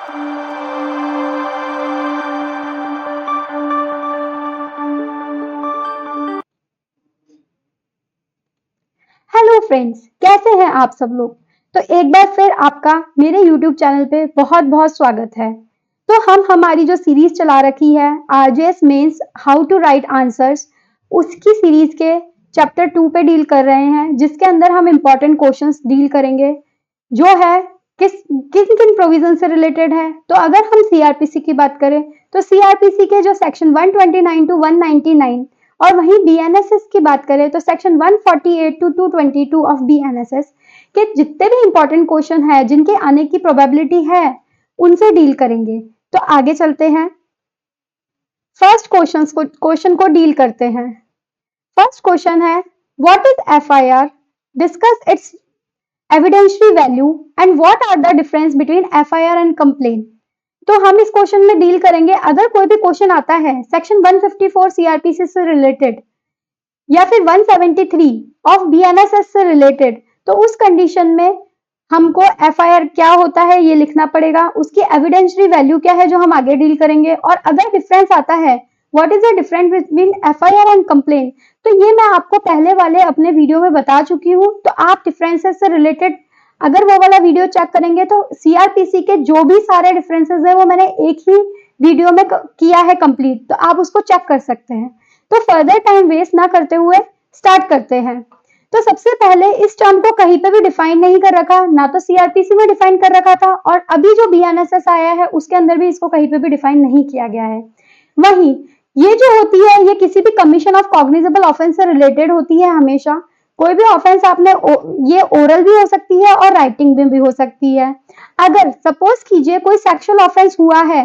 Hello friends, कैसे हैं आप सब लोग। तो एक बार फिर आपका मेरे यूट्यूब चैनल पे बहुत बहुत स्वागत है। तो हम हमारी जो सीरीज चला रखी है RJS mains how to write answers, उसकी सीरीज के चैप्टर 2 पे डील कर रहे हैं, जिसके अंदर हम इम्पोर्टेंट क्वेश्चंस डील करेंगे जो है किस किन किन प्रोविजन से रिलेटेड है। तो अगर हम सीआरपीसी की बात करें तो सीआरपीसी के जो सेक्शन 129 टू 199 और वहीं बीएनएसएस की बात करें तो सेक्शन 148 टू 222 ऑफ बीएनएसएस के जितने भी इंपॉर्टेंट क्वेश्चन है जिनके आने की प्रोबेबिलिटी है उनसे डील करेंगे। तो आगे चलते हैं, फर्स्ट क्वेश्चन को डील करते हैं। फर्स्ट क्वेश्चन है, what is FIR, discuss its evidentiary value and what are the difference between FIR and complain. तो हम इस क्वेश्चन में डील करेंगे अगर कोई भी क्वेश्चन आता है सेक्शन 154 सीआरपीसी से रिलेटेड या फिर 173 ऑफ बीएनएसएस से रिलेटेड, तो उस कंडीशन में हमको एफआईआर क्या होता है ये लिखना पड़ेगा, उसकी एविडेंशियरी वैल्यू क्या है जो हम आगे डील करेंगे, और अगर डिफरेंस आता है what is the difference between FIR and complain, तो ये मैं आपको पहले वाले अपने वीडियो में बता चुकी हूँ। तो आप डिफरेंसेस से रिलेटेड अगर वो वाला वीडियो चेक करेंगे तो सीआरपीसी के जो भी सारे डिफरेंसेस है वो मैंने एक ही वीडियो में किया है कंप्लीट, तो आप उसको चेक कर सकते हैं। तो फर्दर टाइम वेस्ट ना करते हुए स्टार्ट करते हैं। तो सबसे पहले इस टर्म को कहीं पे भी डिफाइन नहीं कर रखा, ना तो सीआरपीसी में डिफाइन कर रखा था और अभी जो बीएनएसएस आया है उसके अंदर भी इसको कहीं पे भी डिफाइन नहीं किया गया है। वहीं ये जो होती है ये किसी भी कमीशन ऑफ कॉग्निजेबल ऑफेंस से रिलेटेड होती है। हमेशा कोई भी ऑफेंस आपने ये ओरल भी हो सकती है और राइटिंग में भी हो सकती है। अगर सपोज कीजिए कोई सेक्सुअल ऑफेंस हुआ है,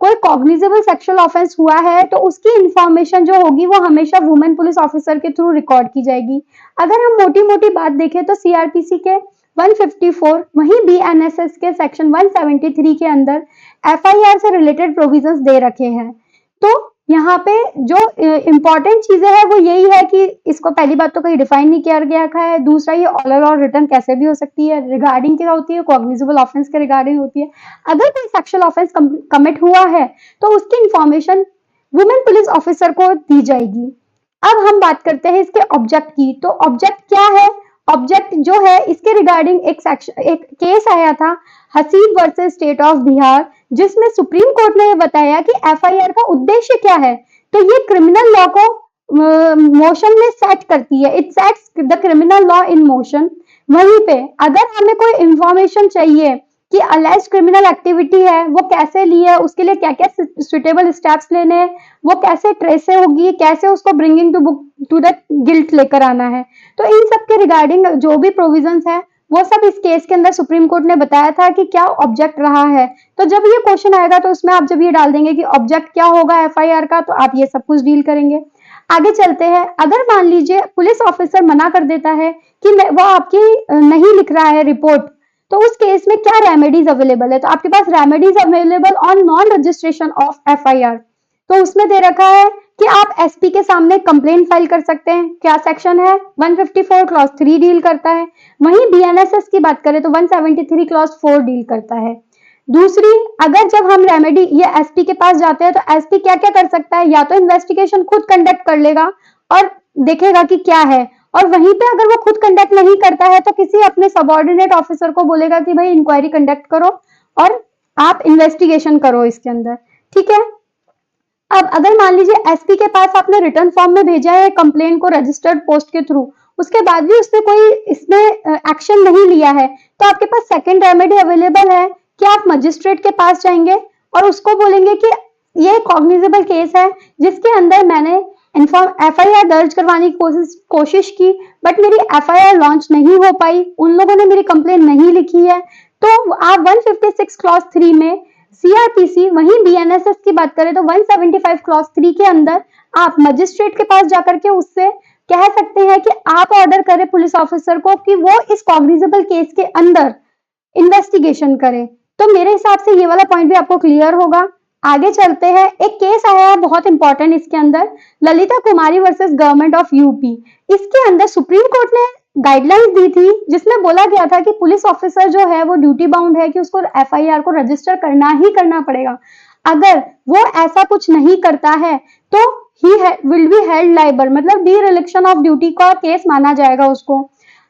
कोई कॉग्निजेबल सेक्सुअल ऑफेंस हुआ है, तो उसकी इंफॉर्मेशन जो होगी वो हमेशा वुमेन पुलिस ऑफिसर के थ्रू रिकॉर्ड की जाएगी। अगर हम मोटी मोटी बात देखें तो सीआरपीसी के 154 वहीं बीएनएसएस के सेक्शन 173 के अंदर एफआईआर से रिलेटेड प्रोविजंस दे रखे हैं। तो यहाँ पे जो इम्पोर्टेंट चीजें हैं वो यही है कि इसको पहली बात तो कहीं डिफाइन नहीं किया गया है, दूसरा ये ऑरल और रिटर्न कैसे भी हो सकती है, रिगार्डिंग क्या होती है, कॉग्निजेबल ऑफेंस के रिगार्डिंग होती है। अगर कोई सेक्सुअल ऑफेंस कमिट हुआ है तो उसकी इंफॉर्मेशन वुमेन पुलिस ऑफिसर को दी जाएगी। अब हम बात करते हैं इसके ऑब्जेक्ट की। तो ऑब्जेक्ट क्या है, ऑब्जेक्ट जो है इसके रिगार्डिंग एक केस आया था Haseeb versus state of Bihar, जिसमें सुप्रीम कोर्ट ने बताया कि एफआईआर का उद्देश्य क्या है। तो ये क्रिमिनल लॉ को मोशन में सेट करती है, it sets the criminal law in motion. वहीं पे अगर हमें कोई इंफॉर्मेशन चाहिए कि अलेज्ड क्रिमिनल एक्टिविटी है वो कैसे ली है, उसके लिए क्या क्या सुटेबल स्टेप्स लेने हैं, वो कैसे ट्रेस होगी, कैसे उसको ब्रिंगिंग टू द गिल्ट लेकर आना है, तो इन सब के रिगार्डिंग जो भी प्रोविजंस है वो सब इस केस के अंदर सुप्रीम कोर्ट ने बताया था कि क्या ऑब्जेक्ट रहा है। तो जब ये क्वेश्चन आएगा तो उसमें आप जब ये डाल देंगे कि ऑब्जेक्ट क्या होगा एफआईआर का, तो आप ये सब कुछ डील करेंगे। आगे चलते हैं, अगर मान लीजिए पुलिस ऑफिसर मना कर देता है कि वो आपकी नहीं लिख रहा है रिपोर्ट, तो उस केस में क्या रेमेडीज अवेलेबल है, तो आपके पास remedies available on non registration of FIR. तो उसमें दे रखा है कि आप एसपी के सामने कंप्लेंट फाइल कर सकते हैं। क्या सेक्शन है, 154 क्लॉज 3 डील करता है। वहीं बीएनएसएस की बात करें तो 173 क्लॉज 4 डील करता है। दूसरी, अगर जब हम रेमेडी ये एसपी के पास जाते हैं तो एसपी क्या क्या कर सकता है, या तो इन्वेस्टिगेशन खुद कंडक्ट कर लेगा और देखेगा कि क्या है, और वहीं पे अगर वो खुद कंडक्ट नहीं करता है तो किसी अपने सबऑर्डिनेट ऑफिसर को बोलेगा कि भाई इंक्वायरी कंडक्ट करो और आप इन्वेस्टिगेशन करो इसके अंदर, ठीक है। अब अगर मान लीजिए एसपी के पास आपने रिटर्न फॉर्म में भेजा है कंप्लेन को रजिस्टर्ड पोस्ट के थ्रू, उसके बाद भी उसने कोई इसमें एक्शन नहीं लिया है, तो आपके पास सेकंड रेमेडी अवेलेबल है कि आप मजिस्ट्रेट के पास जाएंगे और उसको बोलेंगे कि ये कॉग्निजेबल केस है जिसके अंदर मैंने एफआईआर दर्ज करवाने की कोशिश की, बट मेरी एफआईआर लॉन्च नहीं हो पाई, उन लोगों ने मेरी कंप्लेन नहीं लिखी है। तो आप 156 क्लॉज 3 में सीआरपीसी, वहीं बीएनएसएस की बात करें तो 175 क्लॉज 3 के अंदर आप मजिस्ट्रेट के पास जाकर के उससे कह सकते हैं कि आप ऑर्डर करें पुलिस ऑफिसर को कि वो इस कॉग्निजेबल केस के अंदर इन्वेस्टिगेशन करे। तो मेरे हिसाब से ये वाला पॉइंट भी आपको क्लियर होगा। आगे चलते हैं, एक केस आया है बहुत इंपॉर्टेंट इसके अंदर, ललिता कुमारी वर्सेस गवर्नमेंट ऑफ यूपी। इसके अंदर सुप्रीम कोर्ट ने गाइडलाइंस दी थी जिसमें बोला गया था कि पुलिस ऑफिसर जो है वो ड्यूटी बाउंड है कि उसको एफआईआर को रजिस्टर करना ही करना पड़ेगा। अगर वो ऐसा कुछ नहीं करता है तो he will be held liable, मतलब डिरेलिक्शन ऑफ ड्यूटी का केस माना जाएगा उसको।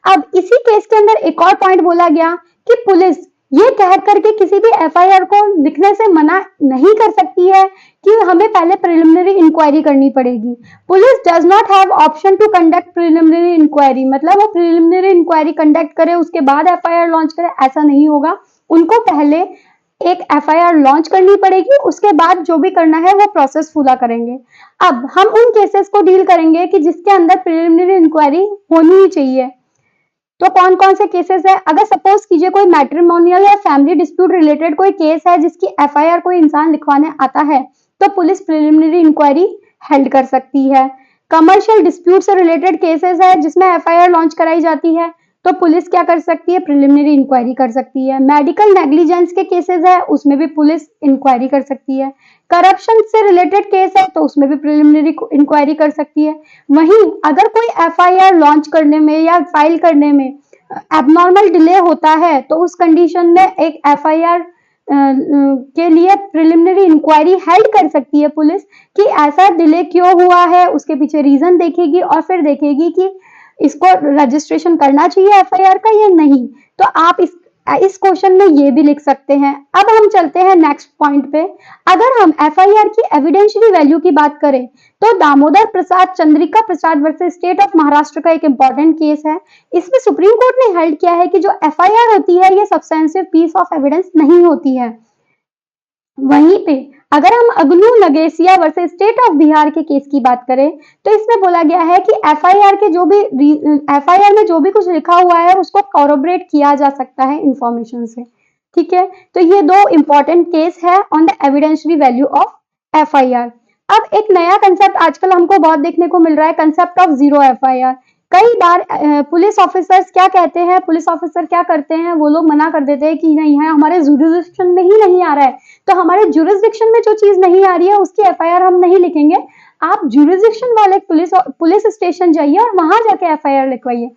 अब इसी केस के अंदर एक और पॉइंट बोला गया कि पुलिस ये कह करके किसी भी एफआईआर को लिखने से मना नहीं कर सकती है कि हमें पहले प्रिलिमिनरी इंक्वायरी करनी पड़ेगी। Police does not have option to conduct preliminary inquiry, मतलब वो प्रिलिमिनरी इंक्वायरी कंडक्ट करे उसके बाद एफआईआर लॉन्च करे, ऐसा नहीं होगा। उनको पहले एक एफआईआर लॉन्च करनी पड़ेगी, उसके बाद जो भी करना है वो प्रोसेस पूरा करेंगे। अब हम उन केसेस को डील करेंगे कि जिसके अंदर प्रिलिमिनरी इंक्वायरी होनी ही चाहिए। तो कौन कौन से केसेस है? अगर सपोज कीजिए कोई मैट्रिमोनियल या फैमिली डिस्प्यूट रिलेटेड कोई केस है जिसकी एफआईआर कोई इंसान लिखवाने आता है तो पुलिस प्रिलिमिनरी इंक्वायरी हेल्ड कर सकती है। कमर्शियल डिस्प्यूट से रिलेटेड केसेस है जिसमें एफआईआर लॉन्च कराई जाती है तो पुलिस क्या कर सकती है? प्रिलिमिनरी इंक्वायरी कर सकती है। मेडिकल नेग्लिजेंस के केसेस है उसमें भी पुलिस इंक्वायरी कर सकती है। करप्शन से रिलेटेड केस है तो उसमें भी प्रिलिमिनरी इंक्वायरी कर सकती है। वहीं अगर कोई एफआईआर लॉन्च करने में या फाइल करने में एबनॉर्मल डिले होता है तो उस कंडीशन में एक एफआईआर के लिए प्रिलिमिनरी इंक्वायरी हेल्ड कर सकती है पुलिस कि ऐसा डिले क्यों हुआ है, उसके पीछे रीजन देखेगी और फिर देखेगी कि इसको रजिस्ट्रेशन करना चाहिए एफआईआर का या नहीं। तो आप इस क्वेश्चन में ये भी लिख सकते हैं। अब हम चलते हैं नेक्स्ट पॉइंट पे। अगर हम एफआईआर की एविडेंशियरी वैल्यू की बात करें तो दामोदर प्रसाद Chandrika Prasad versus state of Maharashtra का एक इंपॉर्टेंट केस है। इसमें सुप्रीम कोर्ट ने हेल्ड किया है कि जो एफआईआर होती है ये सब्सटेंसिव पीस ऑफ एविडेंस नहीं होती है। वहीं पे अगर हम Agnu Nagesia versus state of Bihar के केस की बात करें तो इसमें बोला गया है कि एफआईआर में जो भी कुछ लिखा हुआ है उसको कॉरोबरेट किया जा सकता है इंफॉर्मेशन से। ठीक है, तो ये दो इंपॉर्टेंट केस है on the evidentiary value of FIR. अब एक नया कंसेप्ट आजकल हमको बहुत देखने को मिल रहा है, कंसेप्ट ऑफ जीरो एफआईआर। कई बार पुलिस ऑफिसर्स क्या कहते हैं, पुलिस ऑफिसर क्या करते हैं, वो लोग मना कर देते हैं कि नहीं है हमारे जुरिस्डिक्शन में ही नहीं आ रहा है, तो हमारे जुरिस्डिक्शन में जो चीज नहीं आ रही है उसकी एफआईआर हम नहीं लिखेंगे। आप जुरिस्डिक्शन वाले पुलिस स्टेशन जाइए और वहां जाके एफआईआर लिखवाइए।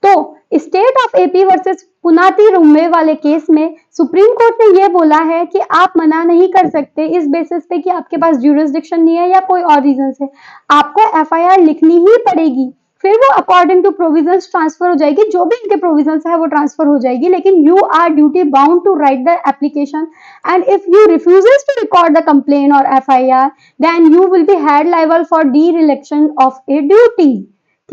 तो स्टेट ऑफ एपी वर्सेस पुनाती रुम्मे वाले केस में सुप्रीम कोर्ट ने यह बोला है कि आप मना नहीं कर सकते इस बेसिस पे कि आपके पास जुरिस्डिक्शन नहीं है या कोई और रीजन से, आपको एफआईआर लिखनी ही पड़ेगी। फिर वो अकॉर्डिंग टू प्रोविजंस ट्रांसफर हो जाएगी, जो भी इनके प्रोविजंस है वो ट्रांसफर हो जाएगी, लेकिन you are duty bound to write the application and if you refuses to record the complain or FIR then you will be held liable for dereliction of a duty.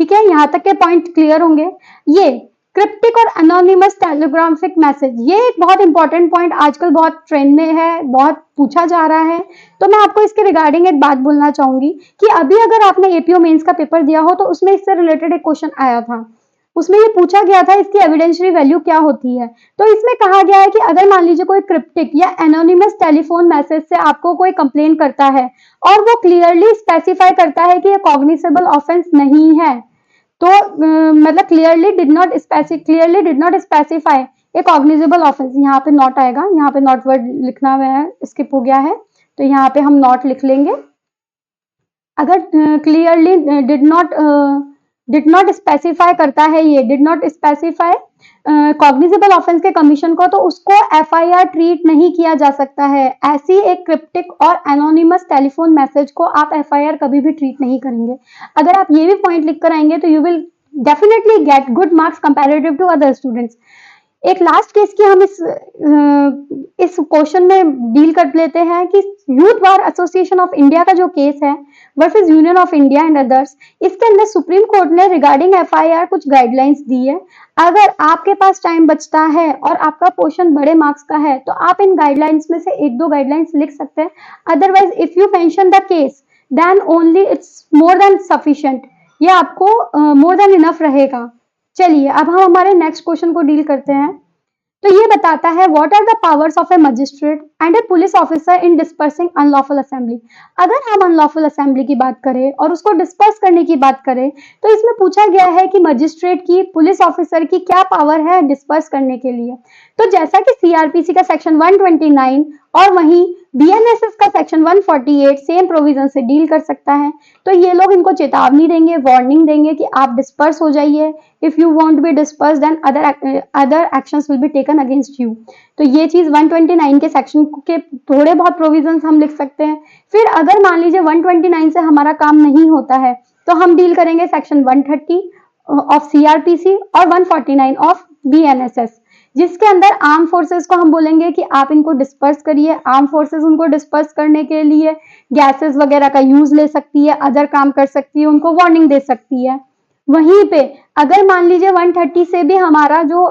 ठीक है, यहाँ तक के पॉइंट क्लियर होंगे। ये cryptic और anonymous telegraphic message, ये एक बहुत इंपॉर्टेंट पॉइंट आजकल बहुत ट्रेंड में है, बहुत पूछा जा रहा है। तो मैं आपको इसके रिगार्डिंग एक बात बोलना चाहूंगी कि अभी अगर आपने एपीओ मेंस का पेपर दिया हो तो उसमें इससे रिलेटेड एक क्वेश्चन आया था। उसमें ये पूछा गया था इसकी एविडेंशियरी वैल्यू क्या होती है। तो इसमें कहा गया है कि अगर मान लीजिए कोई क्रिप्टिक या एनोनिमस टेलीफोन मैसेज से आपको कोई कंप्लेन करता है और वो क्लियरली स्पेसिफाई करता है कि ये कॉग्निसेबल ऑफेंस नहीं है, तो मतलब clearly did not specify A cognizable offence, यहाँ पे नॉट आएगा, यहाँ पे नॉट वर्ड लिखना हुआ है, स्किप हो गया है, तो यहाँ पे हम नॉट लिख लेंगे। अगर क्लियरली डिड नॉट स्पेसिफाई करता है, ये did not specify cognizable offence के कमीशन को, तो उसको एफआईआर ट्रीट नहीं किया जा सकता है। ऐसी एक क्रिप्टिक और एनोनिमस टेलीफोन मैसेज को आप एफआईआर कभी भी ट्रीट नहीं करेंगे। अगर आप ये भी पॉइंट लिख कर आएंगे तो you will definitely get good marks comparative to other students. एक लास्ट केस की हम इस क्वेश्चन में डील कर लेते हैं कि youth bar association of India का जो केस है versus union of India and others, इसके अंदर सुप्रीम कोर्ट ने रिगार्डिंग एफआईआर कुछ गाइडलाइंस दी है। अगर आपके पास टाइम बचता है और आपका पोर्शन बड़े मार्क्स का है तो आप इन गाइडलाइंस में से एक दो गाइडलाइंस लिख सकते हैं। Otherwise if you mention the case then only it's more than sufficient, ये आपको मोर देन इनफ रहेगा। चलिए अब हम हमारे नेक्स्ट क्वेश्चन को डील करते हैं। तो ये बताता है what are the powers of a magistrate and a police officer in dispersing unlawful assembly. अगर हम अनलॉफुल असेंबली की बात करें और उसको डिस्पर्स करने की बात करें तो इसमें पूछा गया है कि मजिस्ट्रेट की, पुलिस ऑफिसर की क्या पावर है डिस्पर्स करने के लिए। तो जैसा कि सीआरपीसी का सेक्शन 129 और वहीं बीएनएसएस का सेक्शन 148 सेम प्रोविजन से डील कर सकता है। तो ये लोग इनको चेतावनी देंगे, वार्निंग देंगे कि आप डिस्पर्स हो जाइए, if you want be disperse then other actions will be taken against you. तो ये चीज 129 के सेक्शन के थोड़े बहुत प्रोविजंस हम लिख सकते हैं। फिर अगर मान लीजिए 129 से हमारा काम नहीं होता है तो हम डील करेंगे सेक्शन 130 ऑफ सीआरपीसी और 149 ऑफ बीएनएसएस, जिसके अंदर आर्म फोर्सेस को हम बोलेंगे कि आप इनको डिस्पर्स करिए। आर्म फोर्सेस उनको डिस्पर्स करने के लिए गैसेस वगैरह का यूज ले सकती है, अदर काम कर सकती है, उनको वार्निंग दे सकती है। वहीं पे अगर मान लीजिए 130 से भी हमारा जो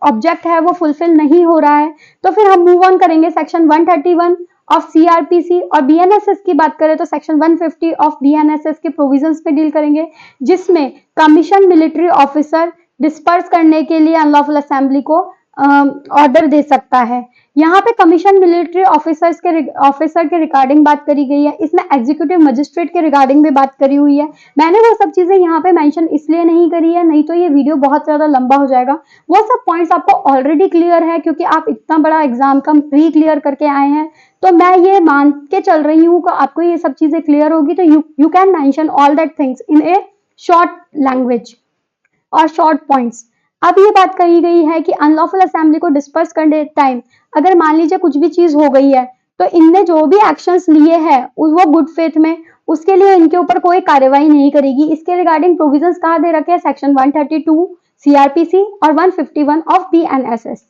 ऑब्जेक्ट है वो फुलफिल नहीं हो रहा है तो फिर हम मूव ऑन करेंगे सेक्शन 131 ऑफ सीआरपीसी, और बीएनएसएस की बात करें तो सेक्शन 150 ऑफ बीएनएसएस के प्रोविजंस पे डील करेंगे, जिसमें कमीशन मिलिट्री ऑफिसर डिस्पर्स करने के लिए अनलॉफुल असेंबली को ऑर्डर दे सकता है। यहाँ पे कमीशन मिलिट्री ऑफिसर के रिगार्डिंग बात करी गई है, इसमें एग्जीक्यूटिव मजिस्ट्रेट के रिगार्डिंग भी बात करी हुई है। मैंने वो सब चीजें यहाँ पे मेंशन इसलिए नहीं करी है, नहीं तो ये वीडियो बहुत ज्यादा लंबा हो जाएगा। वो सब पॉइंट्स आपको ऑलरेडी क्लियर है क्योंकि आप इतना बड़ा एग्जाम का प्री क्लियर करके आए हैं, तो मैं ये मान के चल रही हूँ कि आपको ये सब चीजें क्लियर होगी। तो you can mention all that things in A short language और शॉर्ट पॉइंट्स। अब ये बात कही गई है कि अनलॉफुल असेंबली को डिस्पर्स करने टाइम अगर मान लीजिए कुछ भी चीज हो गई है तो इनने जो भी एक्शंस लिए हैं वो गुड फेथ में, उसके लिए इनके ऊपर कोई कार्रवाई नहीं करेगी। इसके रिगार्डिंग प्रोविजंस कहाँ दे रखे हैं, सेक्शन 132 सीआरपीसी और 151 ऑफ बीएनएसएस।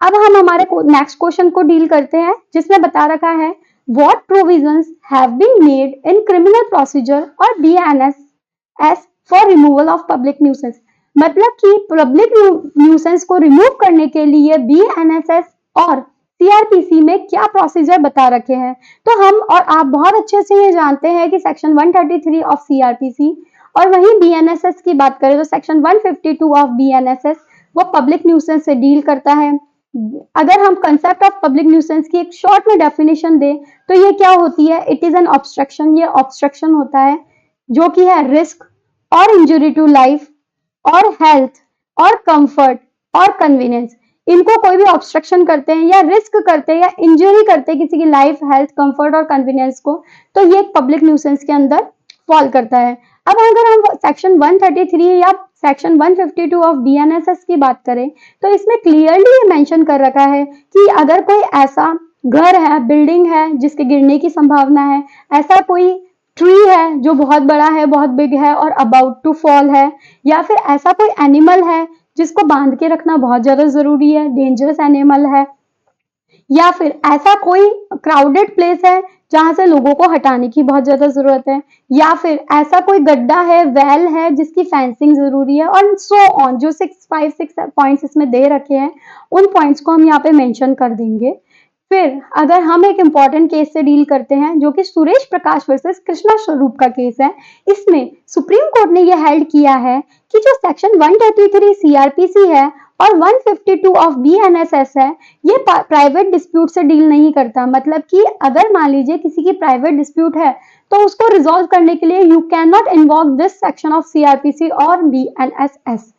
अब हम हमारे नेक्स्ट क्वेश्चन को डील करते हैं, जिसमें बता रखा है what provisions have been made in criminal procedure और BNSS for removal of public nuisance. मतलब कि पब्लिक न्यूसेंस को रिमूव करने के लिए बीएनएसएस और सीआरपीसी में क्या प्रोसीजर बता रखे हैं। तो हम और आप बहुत अच्छे से ये जानते हैं कि सेक्शन 133 ऑफ सीआरपीसी और वहीं बीएनएसएस की बात करें तो सेक्शन 152 ऑफ बीएनएसएस वो पब्लिक न्यूसेंस से डील करता है। अगर हम कंसेप्ट ऑफ पब्लिक न्यूसेंस की एक शॉर्ट में डेफिनेशन दें तो ये क्या होती है, इट इज एन ऑब्स्ट्रक्शन। ये ऑब्स्ट्रक्शन होता है जो कि है रिस्क और इंजुरी टू लाइफ और हेल्थ और कंफर्ट और कन्वीनियंस। इनको कोई भी ऑब्स्ट्रक्शन करते हैं या रिस्क करते हैं या इंजरी करते हैं किसी की लाइफ, हेल्थ, कंफर्ट और कन्वीनियंस को, तो ये एक पब्लिक न्यूसेंस के अंदर फॉल करता है। अब अगर हम सेक्शन 133 या सेक्शन 152 ऑफ बीएनएसएस की बात करें तो इसमें क्लियरली ये मेंशन कर रखा है कि अगर कोई ऐसा घर है, बिल्डिंग है जिसके गिरने की संभावना है, ऐसा कोई ट्री है जो बहुत बड़ा है, बहुत बिग है और अबाउट टू फॉल है, या फिर ऐसा कोई एनिमल है जिसको बांध के रखना बहुत ज्यादा जरूरी है, डेंजरस एनिमल है, या फिर ऐसा कोई क्राउडेड प्लेस है जहां से लोगों को हटाने की बहुत ज्यादा जरूरत है, या फिर ऐसा कोई गड्ढा है, वेल है जिसकी फेंसिंग जरूरी है, और सो ऑन। जो 6 पॉइंट्स इसमें दे रखे हैं उन पॉइंट्स को हम यहाँ पे मेंशन कर देंगे। फिर अगर हम एक इंपॉर्टेंट केस से डील करते हैं जो कि सुरेश प्रकाश वर्सेस कृष्णा स्वरूप का केस है, इसमें सुप्रीम कोर्ट ने यह हेल्ड किया है कि जो सेक्शन 133 सीआरपीसी है और 152 ऑफ बीएनएसएस है, ये प्राइवेट डिस्प्यूट से डील नहीं करता। मतलब कि अगर मान लीजिए किसी की प्राइवेट डिस्प्यूट है तो उसको रिजॉल्व करने के लिए you can not invoke this section of CrPC और बीएनएसएस।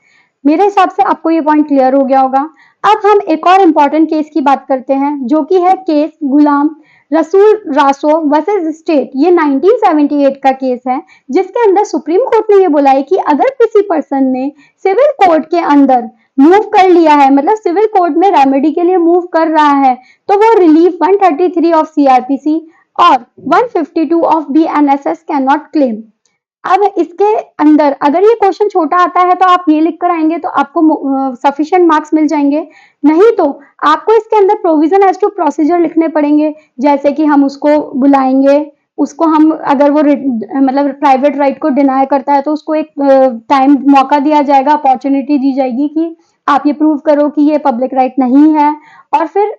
मेरे हिसाब से आपको ये पॉइंट क्लियर हो गया होगा। अब हम एक और इम्पॉर्टेंट केस की बात करते हैं जो कि है case Ghulam Rasool Raso versus state. ये 1978 का केस है जिसके अंदर सुप्रीम कोर्ट ने ये बोला है कि अगर किसी पर्सन ने सिविल कोर्ट के अंदर मूव कर लिया है, मतलब सिविल कोर्ट में रेमेडी के लिए मूव कर रहा है, तो वो रिलीफ 133 ऑफ सीआरपीसी और 152 of BNSS can not claim. अब इसके अंदर अगर ये क्वेश्चन छोटा आता है तो आप ये लिख कर आएंगे तो आपको सफिशिएंट मार्क्स मिल जाएंगे, नहीं तो आपको इसके अंदर प्रोविजन एज टू प्रोसीजर लिखने पड़ेंगे। जैसे कि हम उसको बुलाएंगे, उसको हम अगर वो मतलब प्राइवेट राइट को डिनाई करता है तो उसको एक टाइम मौका दिया जाएगा, अपॉर्चुनिटी दी जाएगी कि आप ये प्रूव करो कि ये पब्लिक राइट नहीं है, और फिर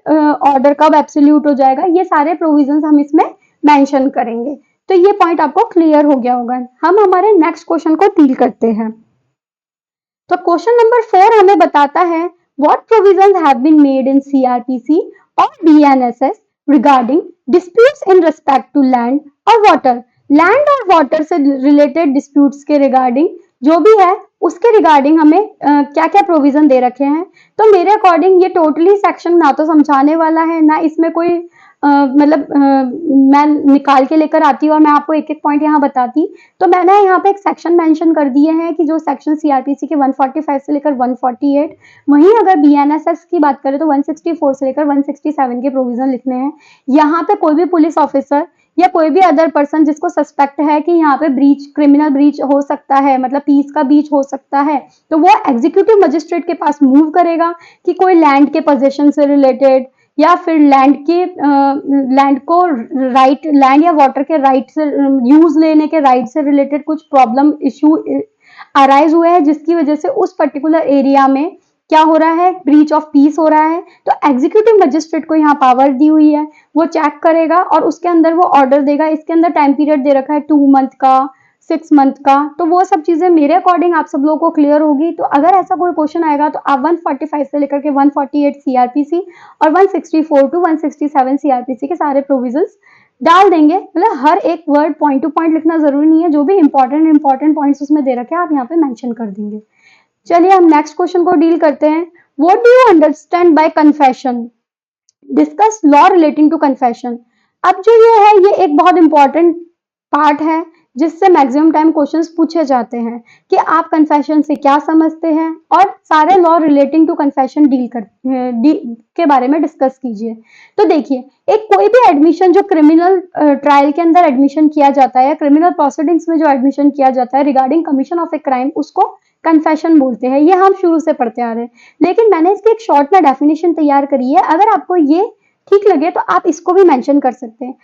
ऑर्डर कब एब्सोल्यूट हो जाएगा, ये सारे प्रोविजन हम इसमें मेंशन करेंगे। तो ये पॉइंट आपको क्लियर हो गया होगा। हम हमारे नेक्स्ट क्वेश्चन को डील करते हैं। तो क्वेश्चन नंबर 4 हमें बताता है what provisions have been made in CrPC और BNSS regarding disputes in respect to land और वाटर। लैंड और वाटर से रिलेटेड डिस्प्यूट्स के रिगार्डिंग जो भी है उसके रिगार्डिंग हमें क्या क्या प्रोविजन दे रखे हैं। तो मेरे अकॉर्डिंग ये टोटली सेक्शन ना तो समझाने वाला है, ना इसमें कोई मैं निकाल के लेकर आती और मैं आपको एक एक पॉइंट यहाँ बताती, तो मैंने यहाँ पे एक सेक्शन मेंशन कर दिए हैं कि जो सेक्शन सीआरपीसी के 145 से लेकर 148, वहीं अगर बीएनएसएस की बात करें तो 164 से लेकर 167 के प्रोविजन लिखने हैं। यहाँ पे कोई भी पुलिस ऑफिसर या कोई भी अदर पर्सन जिसको सस्पेक्ट है कि यहाँ पे ब्रीच, क्रिमिनल ब्रीच हो सकता है, मतलब पीस का ब्रीच हो सकता है, तो वो एग्जीक्यूटिव मजिस्ट्रेट के पास मूव करेगा कि कोई लैंड के पोजीशन से रिलेटेड या फिर लैंड को राइट, लैंड या वाटर के राइट से, यूज लेने के राइट से रिलेटेड कुछ प्रॉब्लम इशू अराइज हुए हैं जिसकी वजह से उस पर्टिकुलर एरिया में क्या हो रहा है, ब्रीच ऑफ पीस हो रहा है। तो एग्जीक्यूटिव मजिस्ट्रेट को यहाँ पावर दी हुई है, वो चेक करेगा और उसके अंदर वो ऑर्डर देगा। इसके अंदर टाइम पीरियड दे रखा है 2 मंथ का, 6 मंथ का, तो वो सब चीजें मेरे अकॉर्डिंग आप सब लोगों को क्लियर होगी। तो अगर ऐसा कोई क्वेश्चन आएगा तो आप 145 से लेकर के 148 सीआरपीसी और 164 टू 167 सीआरपीसी के सारे प्रोविजंस डाल देंगे। मतलब हर एक वर्ड पॉइंट टू पॉइंट लिखना जरूरी नहीं है, जो भी इंपॉर्टेंट पॉइंट्स उसमें दे रखे हैं आप यहाँ पे मेंशन कर देंगे। चलिए हम नेक्स्ट क्वेश्चन को डील करते हैं। What do you understand by confession? Discuss law relating to confession. अब जो ये है, ये एक बहुत इंपॉर्टेंट पार्ट है जिससे मैक्सिमम टाइम क्वेश्चंस पूछे जाते हैं कि आप कन्फेशन से क्या समझते हैं, और सारे लॉ रिलेटिंग टू कन्फेशन के बारे में डिस्कस कीजिए। तो देखिए, एक कोई भी एडमिशन जो क्रिमिनल ट्रायल के अंदर एडमिशन किया जाता है या क्रिमिनल प्रोसीडिंग्स में जो एडमिशन किया जाता है regarding commission of a crime, उसको कन्फेशन बोलते हैं। ये हम शुरू से पढ़ते आ रहे हैं, लेकिन मैंने इसकी एक शॉर्ट में डेफिनेशन तैयार करी है। अगर आपको ये ठीक लगे तो आप इसको भी मेंशन कर सकते हैं।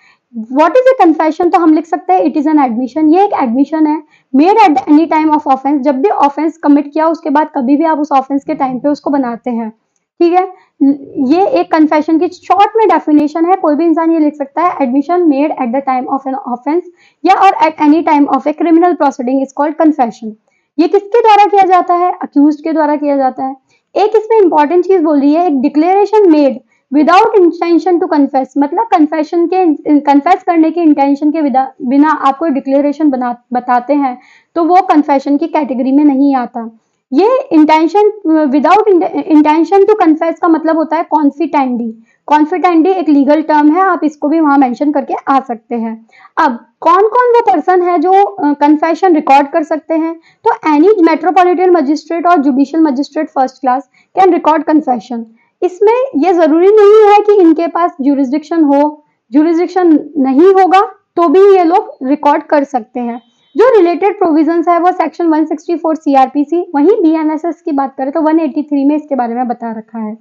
What is a confession? तो हम लिख सकते हैं इट इज एन एडमिशन। ये एक एडमिशन है made at any time of offence. जब भी ऑफेंस कमिट किया उसके बाद कभी भी आप उस ऑफेंस के टाइम पे उसको बनाते हैं, ठीक है। ये एक कन्फेशन की शॉर्ट में डेफिनेशन है। कोई भी इंसान ये लिख सकता है, admission made at the time of an offence या और at any time of a criminal proceeding is called confession. ये किसके द्वारा किया जाता है? अक्यूज्ड के द्वारा किया जाता है। एक इसमें इंपॉर्टेंट चीज बोल रही है, एक declaration made without intention to confess, मतलब कन्फेस करने की इंटेंशन के बिना आप कोई डिक्लेरेशन बताते हैं तो वो कन्फेशन की कैटेगरी में नहीं आता। ये intention, without intention to confess का मतलब होता है कॉन्फिटेंडी। कॉन्फिटेंडी एक लीगल टर्म है, आप इसको भी वहां मेंशन करके आ सकते हैं। अब कौन कौन वो पर्सन है जो कन्फेशन रिकॉर्ड कर सकते हैं? तो एनी मेट्रोपॉलिटन मजिस्ट्रेट और judicial magistrate first class can record confession. इसमें ये जरूरी नहीं है कि इनके पास ज्यूरिसडिक्शन हो, ज्यूरिसडिक्शन नहीं होगा तो भी ये लोग रिकॉर्ड कर सकते हैं। जो रिलेटेड प्रोविजंस है वो सेक्शन 164 सीआरपीसी, वहीं बीएनएसएस की बात करें तो 183 में इसके बारे में बता रखा है।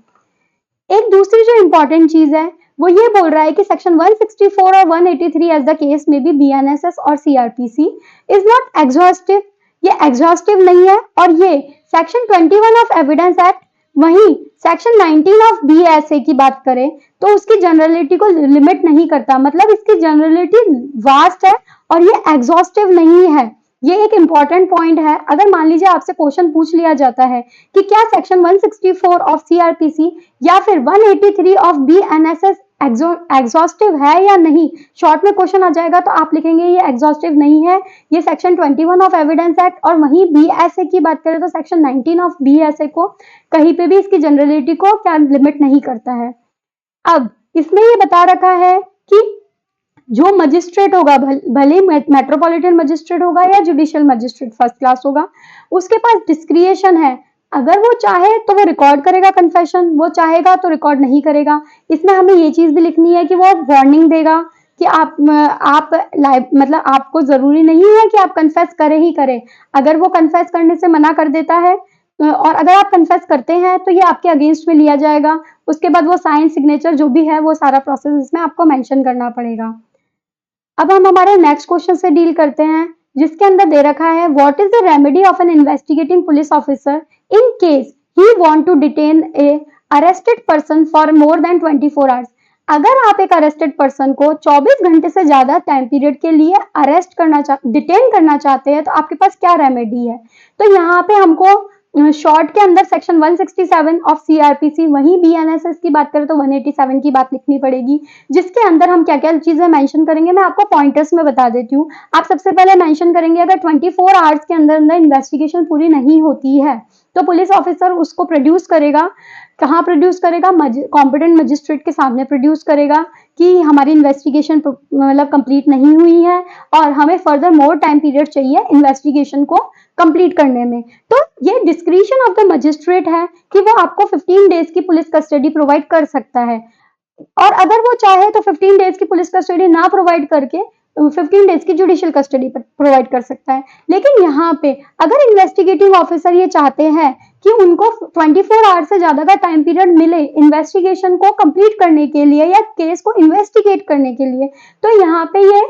एक दूसरी जो इंपॉर्टेंट चीज है वो ये बोल रहा है कि सेक्शन 164 और 183 एज द केस में भी बीएनएसएस और सीआरपीसी इज नॉट एग्जॉस्टिव। ये एग्जॉस्टिव नहीं है। और ये सेक्शन 21 ऑफ एविडेंस एक्ट, वहीं सेक्शन 19 ऑफ बीएसए की बात करें तो उसकी जनरलिटी को लिमिट नहीं करता, मतलब इसकी जनरलिटी वास्ट है और ये एग्जॉस्टिव नहीं है। ये एक इंपॉर्टेंट पॉइंट है। अगर मान लीजिए आपसे क्वेश्चन पूछ लिया जाता है कि क्या सेक्शन 164 ऑफ सीआरपीसी या फिर 183 ऑफ बीएनएसएस एग्जॉस्टिव है या नहीं, शॉर्ट में क्वेश्चन आ जाएगा तो आप लिखेंगे ये एग्जॉस्टिव नहीं है, ये सेक्शन 21 ऑफ एविडेंस एक्ट। और वहीं बीएसए की बात करें तो सेक्शन 19 ऑफ बीएसए को कहीं पे भी इसकी जनरलिटी को क्या लिमिट नहीं करता है। अब इसमें ये बता रखा है कि जो मजिस्ट्रेट होगा, भले मेट्रोपॉलिटन मजिस्ट्रेट होगा या जुडिशियल मजिस्ट्रेट फर्स्ट क्लास होगा, उसके पास डिस्क्रिएशन है। अगर वो चाहे तो वो रिकॉर्ड करेगा कन्फेशन, वो चाहेगा तो रिकॉर्ड नहीं करेगा। इसमें हमें ये चीज भी लिखनी है कि वो वार्निंग देगा कि मतलब आपको जरूरी नहीं है कि आप कन्फेस करें ही करें। अगर वो कन्फेस करने से मना कर देता है और अगर आप कन्फेस करते हैं तो ये आपके अगेंस्ट में लिया जाएगा। उसके बाद वो साइन, सिग्नेचर जो भी है वो सारा प्रोसेस इसमें आपको मेंशन करना पड़ेगा। अब हम हमारे नेक्स्ट क्वेश्चन से डील करते हैं जिसके अंदर दे रखा है, what is the remedy of an investigating police officer in case he want to detain a arrested person for more than 24 hours. अगर आप एक अरेस्टेड पर्सन को 24 घंटे से ज्यादा टाइम पीरियड के लिए डिटेन करना चाहते हैं तो आपके पास क्या रेमेडी है? तो यहाँ पे हमको शॉर्ट के अंदर सेक्शन 167 ऑफ सीआरपीसी, वहीं बीएनएसएस की बात करें तो 187 की बात लिखनी पड़ेगी, जिसके अंदर हम क्या क्या चीजें मेंशन करेंगे मैं आपको पॉइंटर्स में बता देती हूँ। आप सबसे पहले मेंशन करेंगे अगर 24 आवर्स के अंदर अंदर इन्वेस्टिगेशन पूरी नहीं होती है तो पुलिस ऑफिसर उसको प्रोड्यूस करेगा। कहाँ प्रोड्यूस करेगा? कॉम्पिटेंट मजिस्ट्रेट के सामने प्रोड्यूस करेगा कि हमारी इन्वेस्टिगेशन मतलब कंप्लीट नहीं हुई है और हमें फर्दर मोर टाइम पीरियड चाहिए इन्वेस्टिगेशन को कंप्लीट करने में। तो ये डिस्क्रिशन ऑफ द मजिस्ट्रेट है कि वो आपको 15 डेज की पुलिस कस्टडी प्रोवाइड कर सकता है, और अगर वो चाहे तो 15 डेज की पुलिस कस्टडी ना प्रोवाइड करके 15 डेज की जुडिशियल कस्टडी प्रोवाइड कर सकता है। लेकिन यहाँ पे अगर इन्वेस्टिगेटिंग ऑफिसर ये चाहते हैं कि उनको 24 आवर्स से ज्यादा का टाइम पीरियड मिले इन्वेस्टिगेशन को कंप्लीट करने के लिए या केस को इन्वेस्टिगेट करने के लिए, तो यहाँ पे ये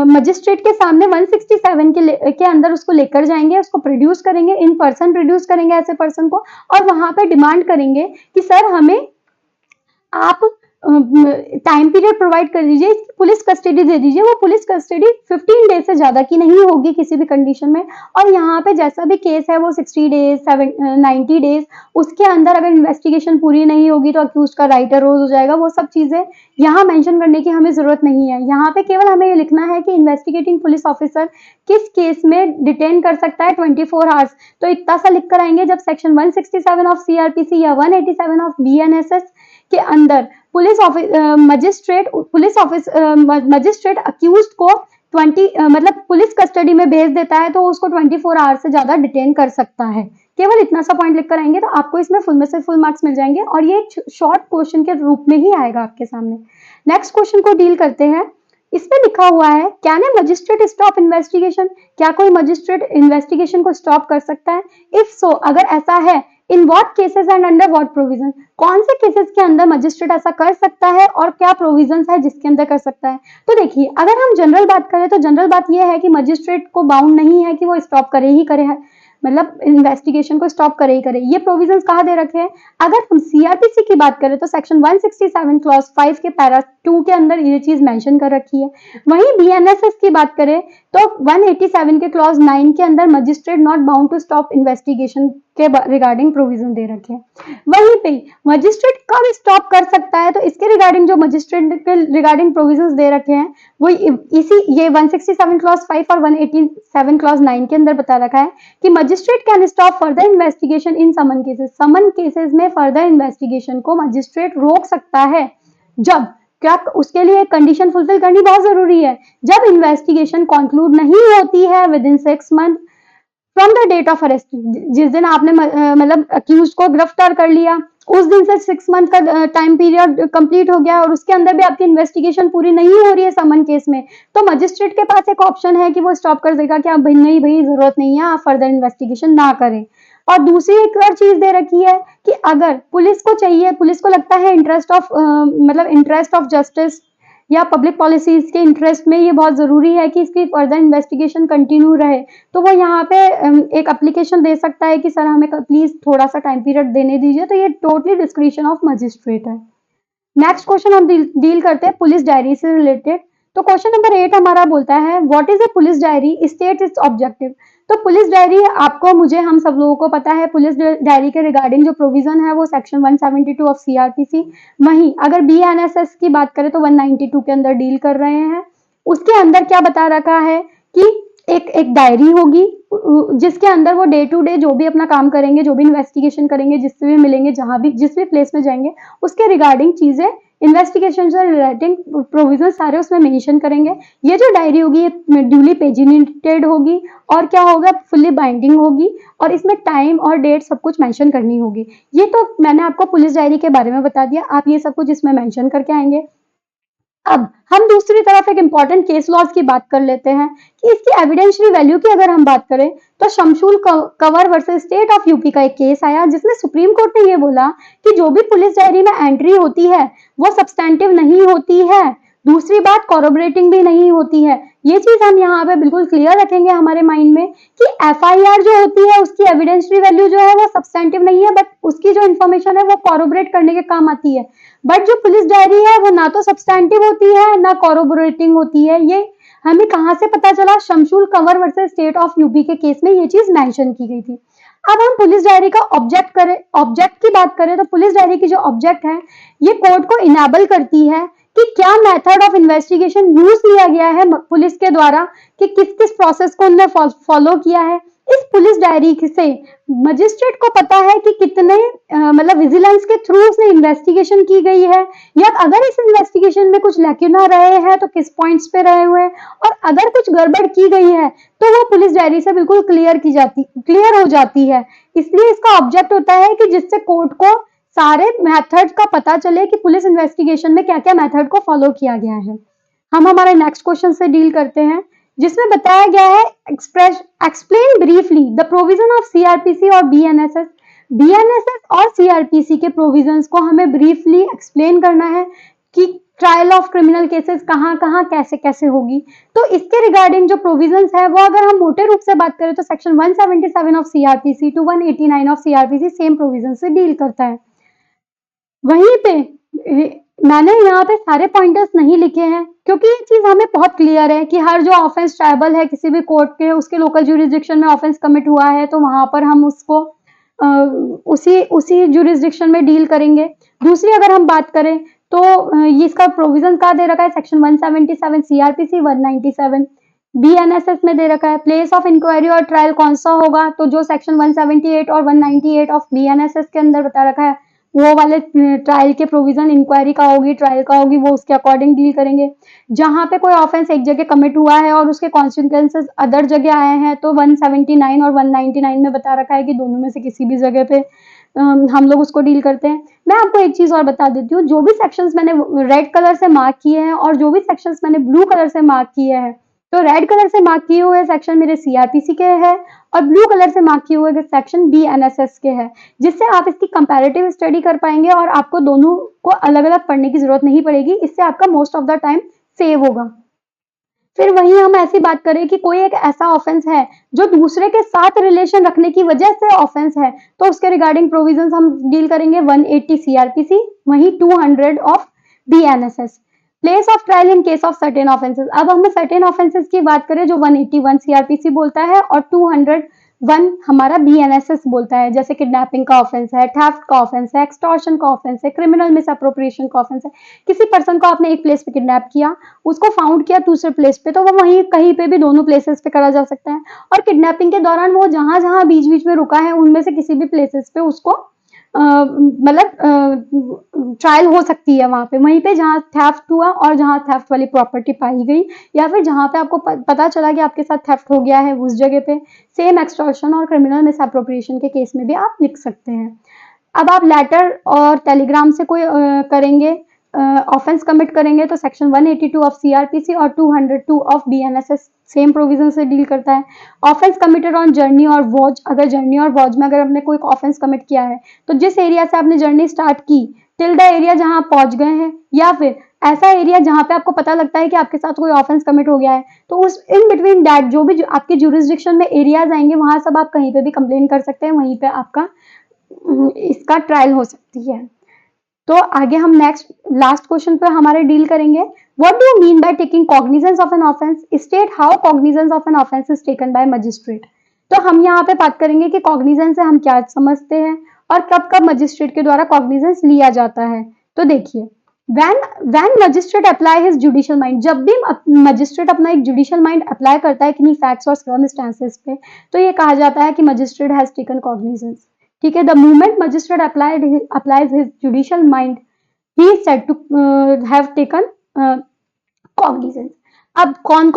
मजिस्ट्रेट के सामने 167 के अंदर उसको लेकर जाएंगे, उसको प्रोड्यूस करेंगे, इन पर्सन प्रोड्यूस करेंगे ऐसे पर्सन को, और वहां पे डिमांड करेंगे कि सर हमें आप टाइम पीरियड प्रोवाइड कर दीजिए, पुलिस कस्टडी दे दीजिए। वो पुलिस कस्टडी 15 डेज से ज्यादा की नहीं होगी किसी भी कंडीशन में, और यहाँ पे जैसा भी केस है वो 60 डेज 90 डेज उसके अंदर अगर इन्वेस्टिगेशन पूरी नहीं होगी तो अक्यूज का राइट अरोज हो जाएगा। वो सब चीजें यहाँ मेंशन करने की हमें जरूरत नहीं है। यहाँ पे केवल हमें ये लिखना है कि इन्वेस्टिगेटिंग पुलिस ऑफिसर किस केस में डिटेन कर सकता है 24 आवर्स। तो इतना सा लिख कर आएंगे, जब सेक्शन 167 ऑफ सीआरपीसी या 187 ऑफ बीएनएसएस के अंदर मजिस्ट्रेट अक्यूज्ड को 20 मतलब पुलिस कस्टडी में भेज देता है तो उसको 24 आवर्स से ज्यादा डिटेन कर सकता है। केवल इतना सा पॉइंट लिख कर आएंगे तो आपको इसमें फुल में से फुल मार्क्स मिल जाएंगे, और ये एक शॉर्ट क्वेश्चन के रूप में ही आएगा आपके सामने। नेक्स्ट क्वेश्चन को डील करते हैं। इसमें लिखा हुआ है, can a magistrate stop investigation? क्या कोई मजिस्ट्रेट इन्वेस्टिगेशन को स्टॉप कर सकता है? इफ सो, अगर ऐसा है, in what cases and under what provision? कौन से केसेस के अंदर मजिस्ट्रेट ऐसा कर सकता है और क्या प्रोविजंस है जिसके अंदर कर सकता है? तो देखिए, अगर हम जनरल बात करें तो जनरल बात यह है कि मजिस्ट्रेट को बाउंड नहीं है कि वो स्टॉप करे ही करे है, मतलब इन्वेस्टिगेशन को स्टॉप करे ही करे। ये प्रोविजंस कहाँ दे रखे हैं? अगर हम सीआरपीसी की बात करें तो सेक्शन 167 क्लॉज 5 के पैरा 2 के अंदर ये चीज मेंशन कर रखी है। वहीं बीएनएसएस की बात करें तो 187 के क्लॉज 9 के अंदर magistrate not bound to stop investigation के रिगार्डिंग प्रोविजन दे रखे हैं। वहीं पे मजिस्ट्रेट कब स्टॉप कर सकता है तो इसके रिगार्डिंग जो मजिस्ट्रेट के रिगार्डिंग प्रोविजंस दे रखे हैं वो इसी ये 167 क्लॉज 5 और 187 क्लॉज 9 के अंदर बता रखा है कि magistrate can stop further investigation in summon cases. Summon cases में फर्दर इन्वेस्टिगेशन को मजिस्ट्रेट रोक सकता है जब, क्या उसके लिए कंडीशन फुलफिल करनी बहुत जरूरी है, जब इन्वेस्टिगेशन कंक्लूड नहीं होती है within 6 month from the date of arrest. जिस दिन आपने मतलब अक्यूज को गिरफ्तार कर लिया उस दिन से 6 मंथ का टाइम पीरियड कंप्लीट हो गया और उसके अंदर भी आपकी इन्वेस्टिगेशन पूरी नहीं हो रही है समन केस में, तो मजिस्ट्रेट के पास एक ऑप्शन है कि वो स्टॉप कर देगा कि आप भाई नहीं भाई जरूरत नहीं है, आप फर्दर इन्वेस्टिगेशन ना करें। और दूसरी एक और चीज दे रखी है कि अगर पुलिस को चाहिए, पुलिस को लगता है इंटरेस्ट ऑफ जस्टिस या पब्लिक पॉलिसीज के इंटरेस्ट में ये बहुत जरूरी है कि इसकी फर्दर इन्वेस्टिगेशन कंटिन्यू रहे, तो वो यहाँ पे एक एप्लीकेशन दे सकता है कि सर हमें प्लीज थोड़ा सा टाइम पीरियड देने दीजिए। तो ये टोटली डिस्क्रिशन ऑफ मजिस्ट्रेट है। नेक्स्ट क्वेश्चन हम डील करते हैं पुलिस डायरी से रिलेटेड। तो क्वेश्चन नंबर 8 हमारा बोलता है, what is a police diary, state it's objective. तो पुलिस डायरी आपको मुझे हम सब लोगों को पता है, पुलिस डायरी के रिगार्डिंग जो प्रोविजन है वो सेक्शन 172 ऑफ सीआरपीसी। वहीं अगर बीएनएसएस की बात करें तो 192 के अंदर डील कर रहे हैं। उसके अंदर क्या बता रखा है कि एक डायरी होगी जिसके अंदर वो डे टू डे जो भी अपना काम करेंगे, जो भी इन्वेस्टिगेशन करेंगे, जिससे भी मिलेंगे, जहां भी जिस भी प्लेस में जाएंगे उसके रिगार्डिंग चीजें, इन्वेस्टिगेशन से रिलेटिंग प्रोविजन सारे उसमें मेंशन करेंगे। ये जो डायरी होगी ये ड्यूली पेजिनेटेड होगी और क्या होगा, फुल्ली बाइंडिंग होगी और इसमें टाइम और डेट सब कुछ मेंशन करनी होगी। ये तो मैंने आपको पुलिस डायरी के बारे में बता दिया, आप ये सब कुछ इसमें मेंशन करके आएंगे। अब हम दूसरी तरफ एक इंपॉर्टेंट केस लॉज की बात कर लेते हैं कि इसकी एविडेंशियरी वैल्यू की अगर हम बात करें तो Shamshul Kanwar versus state of UP का एक केस आया जिसमें सुप्रीम कोर्ट ने ये बोला कि जो भी पुलिस डायरी में एंट्री होती है वो सब्सटैंटिव नहीं होती है, दूसरी बात कॉरोबरेटिंग भी नहीं होती है। ये चीज हम यहाँ पे बिल्कुल क्लियर रखेंगे हमारे माइंड में कि एफआईआर जो होती है उसकी एविडेंशियरी वैल्यू जो है वो सब्सटैंटिव नहीं है, बट उसकी जो इन्फॉर्मेशन है वो कॉरोबरेट करने के काम आती है। बट जो पुलिस डायरी है वो ना तो सब्सटैंटिव होती है ना कॉरोबोरेटिंग होती है। ये हमें कहाँ से पता चला, Shamshul Kanwar versus state of UP के केस में ये चीज मेंशन की गई थी। अब हम पुलिस डायरी का ऑब्जेक्ट की बात करें तो पुलिस डायरी की जो ऑब्जेक्ट है ये कोर्ट को इनेबल करती है कि क्या मेथड ऑफ इन्वेस्टिगेशन यूज किया गया है पुलिस के द्वारा, कि किस किस प्रोसेस को उन्होंने फॉलो किया है। इस पुलिस डायरी से मजिस्ट्रेट को पता है कि कितने मतलब विजिलेंस के थ्रू उसने इन्वेस्टिगेशन की गई है, या अगर इस इन्वेस्टिगेशन में कुछ लैक्यूना रहे हैं तो किस पॉइंट्स पे रहे हुए हैं, और अगर कुछ गड़बड़ की गई है तो वो पुलिस डायरी से बिल्कुल क्लियर हो जाती है। इसलिए इसका ऑब्जेक्ट होता है कि जिससे कोर्ट को सारे मेथड का पता चले कि पुलिस इन्वेस्टिगेशन में क्या क्या मेथड को फॉलो किया गया है। हम हमारे नेक्स्ट क्वेश्चन से डील करते हैं, जिसमें बताया गया है explain briefly the provision of CrPC और बीएनएसएस। बीएनएसएस और सीआरपीसी के प्रोविजंस को हमें ब्रीफली एक्सप्लेन करना है कि ट्रायल ऑफ क्रिमिनल केसेस कहाँ कहाँ कैसे कैसे होगी। तो इसके रिगार्डिंग जो प्रोविजंस है वो अगर हम मोटे रूप से बात करें तो section 177 of CrPC to 189 of CrPC same provision से डील करता है। वहीं पे मैंने यहाँ पे सारे पॉइंटर्स नहीं लिखे हैं क्योंकि ये चीज हमें बहुत क्लियर है कि हर जो ऑफेंस ट्राइबल है किसी भी कोर्ट के उसके लोकल ज्यूरिसडिक्शन में ऑफेंस कमिट हुआ है तो वहां पर हम उसको उसी ज्यूरिसडिक्शन में डील करेंगे। दूसरी अगर हम बात करें तो ये इसका प्रोविजन कहाँ दे रखा है, सेक्शन 177 सीआरपीसी 197 बीएनएसएस में दे रखा है। प्लेस ऑफ इंक्वायरी और ट्रायल कौन सा होगा, तो जो सेक्शन 178 और 198 ऑफ बीएनएसएस के अंदर बता रखा है वो वाले ट्रायल के प्रोविजन इंक्वायरी का होगी, ट्रायल का होगी, वो उसके अकॉर्डिंग डील करेंगे। जहां पे कोई ऑफेंस एक जगह कमिट हुआ है और उसके कॉन्सिक्वेंसेस अदर जगह आए हैं तो 179 और 199 में बता रखा है कि दोनों में से किसी भी जगह पे हम लोग उसको डील करते हैं। मैं आपको एक चीज और बता देती हूँ, जो भी सेक्शंस मैंने रेड कलर से मार्क किए हैं और जो भी सेक्शंस मैंने ब्लू कलर से मार्क किए हैं, तो रेड कलर से मार्क किए हुए सेक्शन मेरे सीआरपीसी के हैं और ब्लू कलर से मार्क किए हुए सेक्शन बीएनएसएस के हैं, जिससे आप इसकी कंपैरेटिव स्टडी कर पाएंगे और आपको दोनों को अलग अलग पढ़ने की जरूरत नहीं पड़ेगी। इससे आपका most of the time save होगा। फिर वहीं हम ऐसी बात करें कि कोई एक ऐसा ऑफेंस है जो दूसरे के साथ रिलेशन रखने की वजह से ऑफेंस है, तो उसके रिगार्डिंग प्रोविजंस हम डील करेंगे 180 सीआरपीसी, वहीं 200 of BNSS. Place of trial in case of certain offences. अब हम सर्टेन ऑफेंसेस की बात करें जो 181 सीआरपीसी बोलता है और 201 हमारा बीएनएसएस बोलता है, जैसे किडनैपिंग का ऑफेंस है, थेफ्ट का ऑफेंस है, एक्सटॉर्शन का ऑफेंस है, क्रिमिनल मिसअप्रोप्रिएशन का ऑफेंस है। किसी पर्सन को आपने एक प्लेस पे किडनैप किया, उसको फाउंड किया दूसरे प्लेस पे, तो वो वहीं कहीं पे भी दोनों प्लेसेस पे करा जा सकता है। और किडनैपिंग के दौरान वो जहां जहां बीच बीच में रुका है उनमें से किसी भी प्लेसेस पे उसको मतलब ट्रायल हो सकती है वहां पे, वहीं पे जहां थेफ्ट हुआ और जहां थेफ्ट वाली प्रॉपर्टी पाई गई, या फिर जहां पे आपको पता चला कि आपके साथ थेफ्ट हो गया है उस जगह पे। सेम एक्सटॉर्शन और क्रिमिनल मिसअप्रोप्रिएशन के केस में भी आप लिख सकते हैं। अब आप लेटर और टेलीग्राम से कोई करेंगे ऑफेंस कमिट करेंगे तो सेक्शन 182 ऑफ सीआरपीसी और 202 ऑफ बीएनएसएस सेम प्रोविजन से डील करता है। ऑफेंस कमिटेड ऑन जर्नी और वॉच, अगर जर्नी और वॉच में अगर आपने कोई ऑफेंस कमिट किया है तो जिस एरिया से आपने जर्नी स्टार्ट की टिल द एरिया जहां आप पहुंच गए हैं, या फिर ऐसा एरिया जहां पे आपको पता लगता है कि आपके साथ कोई ऑफेंस कमिट हो गया है, तो उस इन बिटवीन दैट जो भी आपके ज्यूरिसडिक्शन में एरियाज आएंगे वहां सब आप कहीं पे भी कंप्लेन कर सकते हैं, वहीं पे आपका इसका ट्रायल हो सकती है। तो आगे हम नेक्स्ट लास्ट क्वेश्चन पे हमारे डील करेंगे। What do you mean by taking cognizance of an offence, state how cognizance of an offence is taken by magistrate. तो हम यहाँ पे बात करेंगे कि कॉग्निजेंस से हम क्या समझते हैं और कब कब मजिस्ट्रेट के द्वारा कॉग्निजेंस लिया जाता है। तो देखिए, when magistrate apply his judicial mind, जब भी मजिस्ट्रेट अपना एक जुडिशियल माइंड अप्लाई करता है किन्हीं फैक्ट्स और सर्कमस्टेंसेस पे, तो ये कहा जाता है कि मजिस्ट्रेट हैज टेकन कॉग्निजेंस। ठीक है, the moment magistrate applies his judicial mind, he is said to have taken cognizance। अब कौन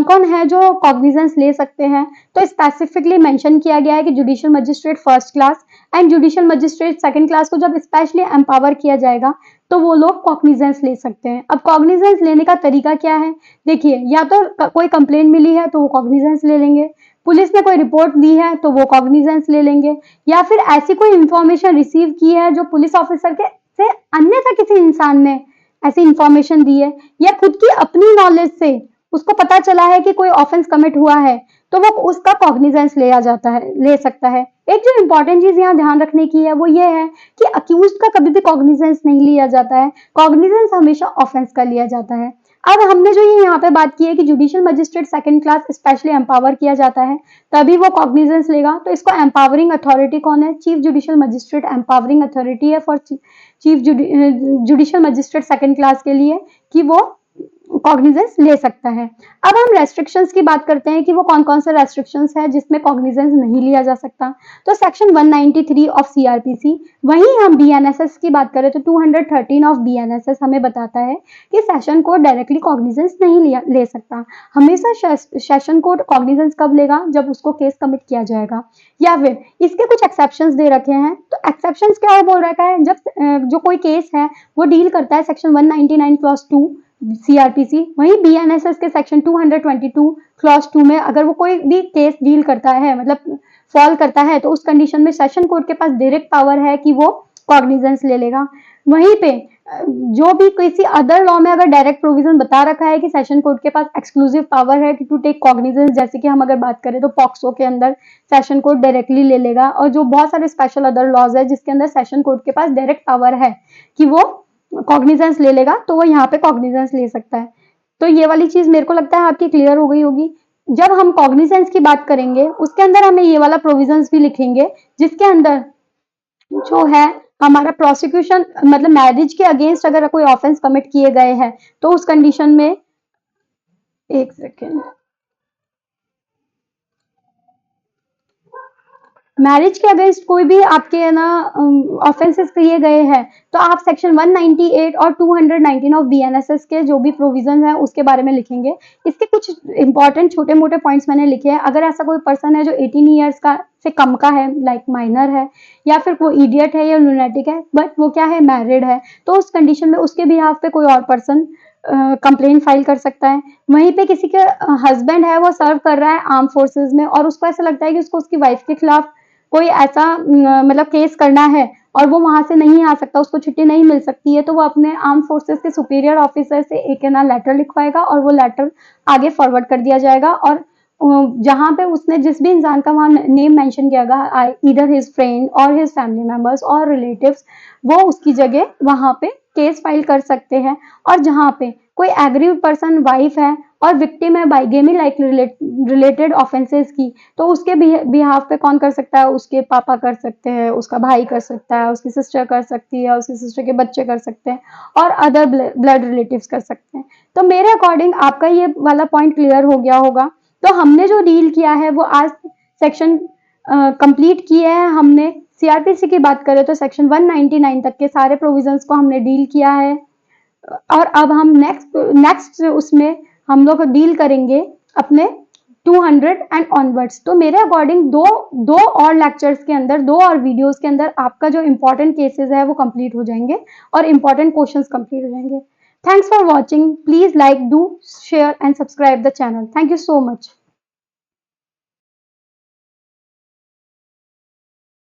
कौन है जो कॉग्निजेंस ले सकते हैं, तो स्पेसिफिकली मेंशन किया गया है कि judicial magistrate first class and judicial magistrate second class को जब स्पेशली एम्पावर किया जाएगा तो वो लोग कॉग्निजेंस ले सकते हैं। अब कॉग्निजेंस लेने का तरीका क्या है, देखिए, या तो कोई कंप्लेंट मिली है तो वो कॉग्निजेंस ले लेंगे, पुलिस ने कोई रिपोर्ट दी है तो वो कॉग्निजेंस ले लेंगे, या फिर ऐसी कोई इंफॉर्मेशन रिसीव की है जो पुलिस ऑफिसर के से अन्यथा किसी इंसान ने ऐसी इंफॉर्मेशन दी है, या खुद की अपनी नॉलेज से उसको पता चला है कि कोई ऑफेंस कमिट हुआ है, तो वो उसका कॉग्निजेंस ले सकता है। एक जो इंपॉर्टेंट चीज यहाँ ध्यान रखने की है वो ये है कि अक्यूज्ड का कभी भी कॉग्निजेंस नहीं लिया जाता है, कॉग्निजेंस हमेशा ऑफेंस का लिया जाता है। अब हमने जो ये यहाँ पे बात की है कि judicial magistrate second class specially empower किया जाता है तभी वो कॉग्निजेंस लेगा, तो इसको एम्पावरिंग अथॉरिटी कौन है, chief judicial magistrate empowering authority है for chief judicial magistrate second class के लिए कि वो कॉग्निजेंस ले सकता है। अब हम रेस्ट्रिक्शंस की बात करते हैं कि वो कौन कौन से रेस्ट्रिक्शंस है जिसमें कॉग्निजेंस नहीं लिया जा सकता। तो सेक्शन 193 ऑफ सीआरपीसी, वहीं हम बीएनएसएस की बात करें तो 213 ऑफ बीएनएसएस हमें बताता है कि सेशन कोर्ट डायरेक्टली कॉग्निजेंस नहीं ले सकता। हमेशा सेशन कोर्ट कॉग्निजेंस कब लेगा, जब उसको केस कमिट किया जाएगा, या फिर इसके कुछ एक्सेप्शंस दे रखे हैं। तो एक्सेप्शंस क्या बोल रखा है, जब जो कोई केस है वो डील करता है सेक्शन 199 क्लॉज 2 सीआरपीसी, वहीं बीएनएसएस के सेक्शन 222 क्लॉज 2 में अगर वो कोई भी केस डील करता है, मतलब फॉल करता है, तो उस कंडीशन में सेशन कोर्ट के पास डायरेक्ट पावर है कि वो कॉग्निजेंस ले लेगा। वहीं पे जो भी किसी अदर लॉ में अगर डायरेक्ट प्रोविजन बता रखा है कि सेशन कोर्ट के पास एक्सक्लूसिव पावर है टू टेक कॉग्निजेंस, जैसे कि हम अगर बात करें तो पॉक्सो के अंदर सेशन कोर्ट डायरेक्टली ले लेगा, और जो बहुत सारे स्पेशल अदर लॉज है जिसके अंदर सेशन कोर्ट के पास डायरेक्ट पावर है कि वो कॉग्निजेंस ले लेगा, तो वो यहाँ पे कॉग्निजेंस ले सकता है। तो ये वाली चीज मेरे को लगता है आपकी क्लियर हो गई होगी। जब हम कॉग्निजेंस की बात करेंगे उसके अंदर हमें ये वाला प्रोविजंस भी लिखेंगे जिसके अंदर जो है हमारा प्रोसिक्यूशन, मतलब मैरिज के अगेंस्ट अगर कोई ऑफेंस कमिट किए गए हैं तो उस कंडीशन में, एक सेकेंड, मैरिज के अगेंस्ट कोई भी आपके ना ऑफेंसेस किए गए हैं तो आप सेक्शन 198 और 219 ऑफ बीएनएसएस के जो भी प्रोविजन है उसके बारे में लिखेंगे। इसके कुछ इंपॉर्टेंट छोटे मोटे पॉइंट्स मैंने लिखे हैं। अगर ऐसा कोई पर्सन है जो 18 ईयर्स का से कम का है, लाइक माइनर है, या फिर वो इडियट है या लुनेटिक है, बट वो क्या है, मैरिड है, तो उस कंडीशन में उसके बिहाफ पे कोई और पर्सन कंप्लेन फाइल कर सकता है। वहीं पे किसी के हस्बैंड है, वो सर्व कर रहा है आर्म फोर्सेस में और उसको ऐसा लगता है कि उसको उसकी वाइफ के खिलाफ कोई ऐसा मतलब केस करना है और वो वहां से नहीं आ सकता, उसको छुट्टी नहीं मिल सकती है, तो वो अपने आर्म फोर्सेस के सुपीरियर ऑफिसर से एक ना लेटर लिखवाएगा और वो लेटर आगे फॉरवर्ड कर दिया जाएगा। और जहां पे उसने जिस भी इंसान का वहां नेम मेंशन किया गया, इधर हिज फ्रेंड और हिज फैमिली मेंबर्स और रिलेटिव्स, वो उसकी जगह वहां पे केस फाइल कर सकते हैं। और जहां पे कोई एग्रीव पर्सन वाइफ है और विक्टिम है बाइगेमी लाइक रिलेटेड ऑफेंसेस की, तो उसके बिहाफ पे कौन कर सकता है, उसके पापा कर सकते हैं, उसका भाई कर सकता है, उसकी सिस्टर कर सकती है, उसकी सिस्टर के बच्चे कर सकते हैं, और अदर ब्लड रिलेटिव्स कर सकते हैं। तो मेरे अकॉर्डिंग आपका ये वाला पॉइंट क्लियर हो गया होगा। तो हमने जो डील किया है वो आज सेक्शन कंप्लीट किए हैं हमने। सीआरपीसी की बात करें तो सेक्शन 199 तक के सारे प्रोविजंस को हमने डील किया है, और अब हम नेक्स्ट उसमें हम लोग डील करेंगे अपने 200 एंड ऑनवर्ड्स। तो मेरे अकॉर्डिंग दो और लेक्चर्स के अंदर, दो और वीडियोस के अंदर आपका जो इंपॉर्टेंट केसेस है वो कंप्लीट हो जाएंगे और इंपॉर्टेंट क्वेश्चंस कंप्लीट हो जाएंगे। Thanks for watching. Please like, do share and subscribe the channel. Thank you so much.